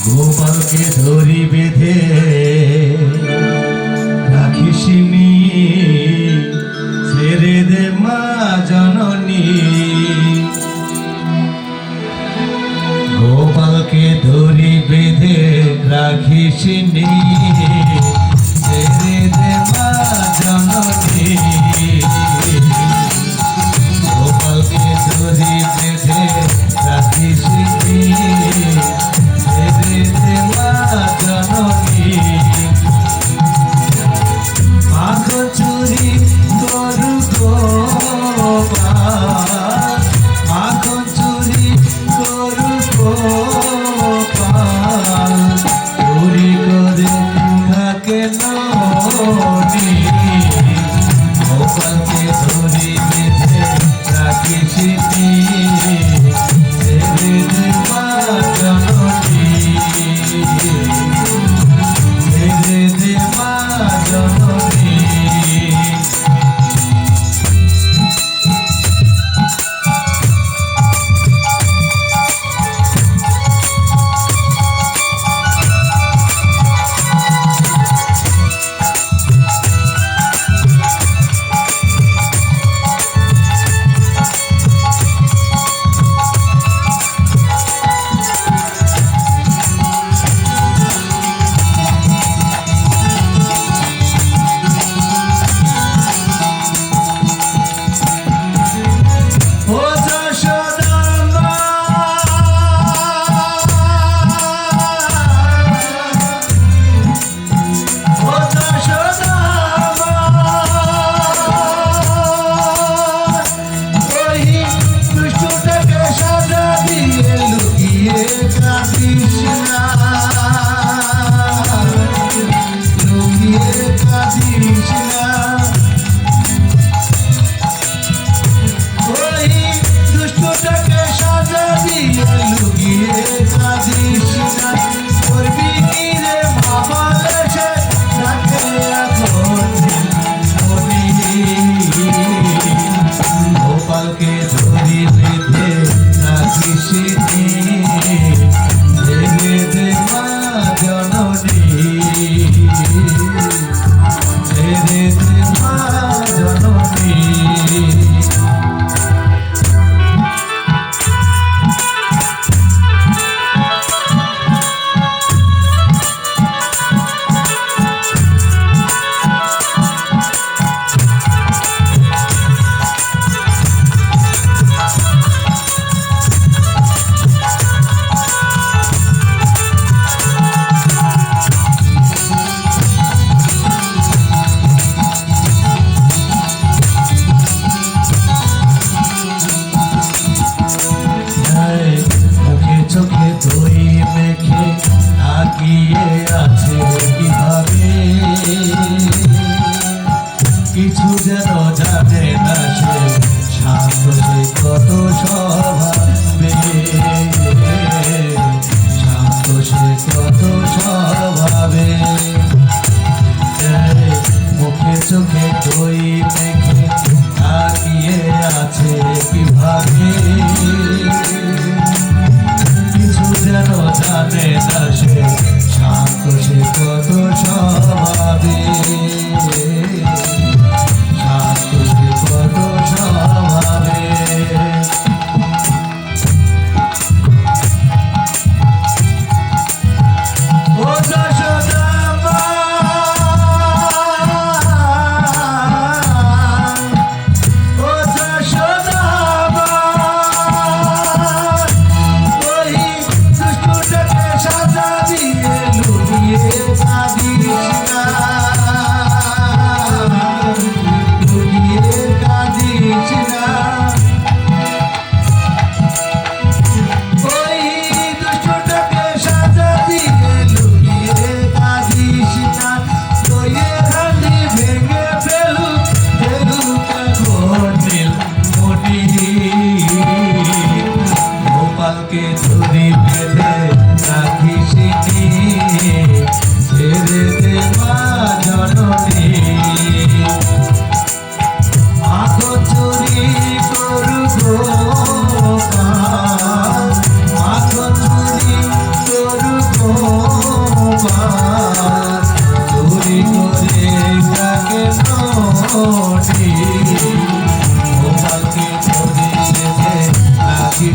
গোপালকে ধরি বেঁধে রাখিসনি, ছেড়ে দে মা জননী। গোপালকে ধরি বেঁধে রাখিসনি, ছেড়ে দে মা জননী। গোপালকে ধরি বেঁধে রাখিসনি, ছেড়ে দে মা জননী। মাখন চুরি করু গোপাল, মাখন চুরি করু গোপাল, চুরি করে থাকে ননি। গোপালকে ধরি বেঁধে রাখিসনি, ছেড়ে দে মা জননী, ছেড়ে দে মা জননী। গোপালকে ধরি বেঁধে রাখিসনি, ছেড়ে দে মা জননী, ছেড়ে দে মা জননী। চোখে দই মেখে তাকিয়ে আছে কিভাবে, কিছু যেন জানে না সে, শান্ত সে কত স্বভাবে, শান্ত সে কত স্বভাবে। মুখে চোখে দই মেখে তাকিয়ে আছে কিভাবে, যেন জানে না সে, শান্ত সে কত স্বভাবে, শান্ত সে কত স্বভাবে। ও যশোদা মা, আমার চুরি করে তাকে নটি তোমাকে ধরে নাকি